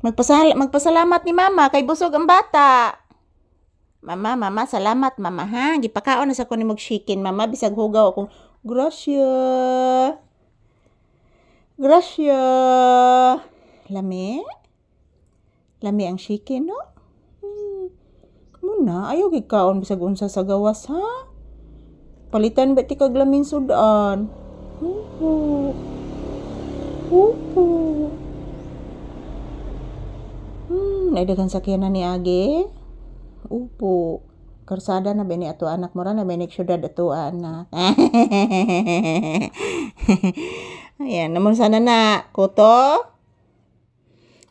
Magpasalamat ni mama kay busog ang bata. Mama, salamat mama ha. Gipakaon na sa ko ni mog chicken mama bisag hugaw akong gracia. Gracia. Lami? Lami ang chicken no? Muna, ayaw gikaon bisag unsa sa gawas ha. Palitan ba ti kag lamin sudan? Upo. Upo. Naidagan sakyanan ni Age. Upo. Karsada na bini ato anak mo ra na bini syudad ato anak. Ayan, naman sana na kuto.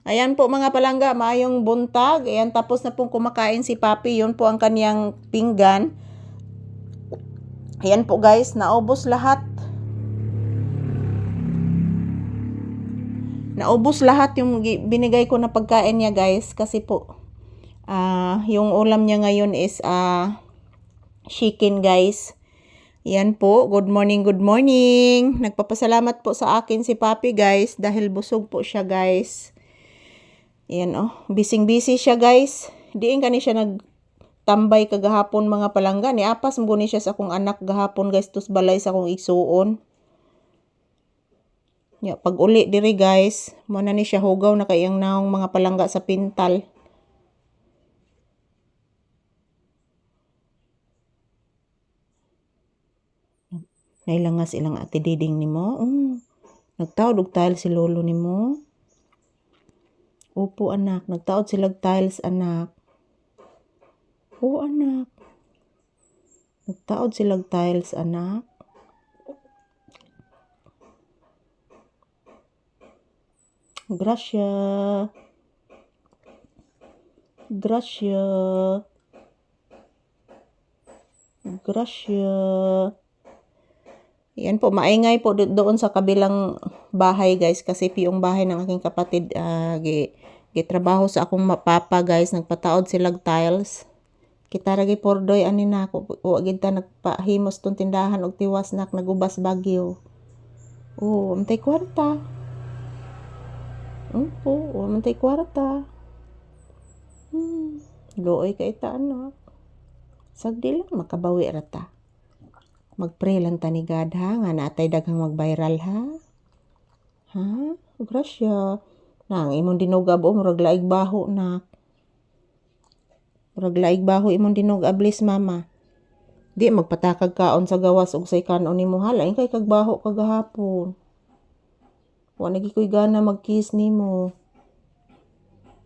Ayan po mga palangga, maayong buntag. Ayan, tapos na pong kumakain si Papi. Yun po ang kaniyang pinggan. Ayan po guys, naubos lahat. Naubos lahat yung binigay ko na pagkain niya guys. Kasi po, yung ulam niya ngayon is chicken guys. Yan po, good morning, good morning. Nagpapasalamat po sa akin si Papi guys. Dahil busog po siya guys. Yan busy siya guys. Diin kani siya nagtambay kagahapon mga palangga. Ni apas mo ni siya sa akong anak gahapon guys. Tus balay sa akong igsuon. Pag uli diri guys, mo na ni siya hugaw na kayang naong mga palangga sa pintal. Nailangas ilang ati diding nimo. Nagtaod og tiles si lolo nimo. Opo anak, nagtaod silag tiles anak. Oo anak. Nagtaod silag tiles anak. Gracia. Gracia. Gracia. Yan po, maingay po doon sa kabilang bahay guys. Kasi yung bahay ng aking kapatid, gitrabaho sa akong mapapa guys. Nagpataod silag tiles. Kita ragi pordoy ani na ako. Huwag kita nagpahimos tong tindahan og tiwas nak nagubas bagyo. Amtay kwarta. Amtay kwarta. Looy ka ita anak. Sagdi lang makabawi rata. Magpray lang ta ni God ha. Nga naatay daghang mag-viral ha. Ha? Gracia. Nang imong dinugab murag laig baho na. Murag laig baho imong dinugablis mama. Di magpatakag kaon sa gawas og say kanon nimo ha. Lain kay kag baho kagahapon. Wa na gikoy gana mag-kiss nimo.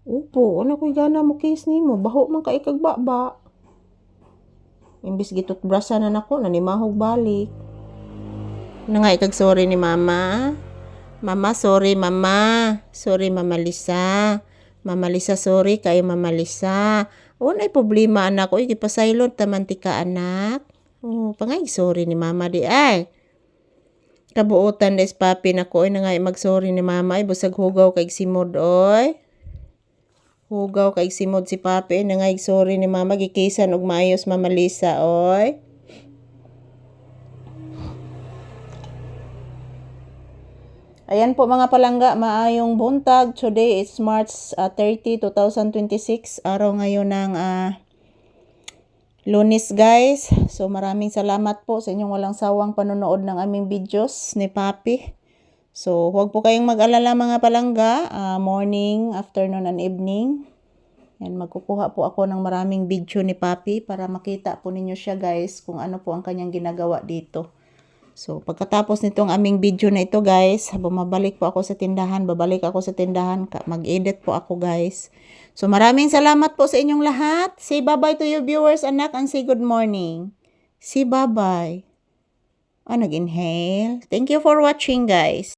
Upo, ano ko'y gana mo kiss nimo? Baho man ka ikag baba. Imbis gitot brasa na nako, nanimahog balik. Nga ikag sorry ni mama. Mama, sorry mama. Sorry mama Lisa. Mama Lisa, sorry kay mama Lisa. Unay problema anak ko, igipasaylon tamantika anak. Pangay sorry ni mama di ay. Kabuotan des Papi nako ay nga mag-sorry ni mama ay busag hugaw kay simod oy. Hugaw kay simod si Papi na nga sorry ni mama gikisan og maayos mama Lisa oy. Ayan po mga palangga, maayong buntag. Today is March 30, 2026. Araw ngayon ng Lunes guys. So maraming salamat po sa inyong walang sawang panonood ng aming videos ni Papi. So huwag po kayong mag-alala mga palangga. Morning, afternoon, and evening. Yan, magkukuha po ako ng maraming video ni Papi para makita po ninyo siya guys kung ano po ang kanyang ginagawa dito. So pagkatapos nitong aming video na ito guys, bumabalik po ako sa tindahan, babalik ako sa tindahan, mag-edit po ako guys. So maraming salamat po sa inyong lahat. Say bye-bye to your viewers anak and say good morning. Say bye-bye. Nag-inhale. Thank you for watching guys.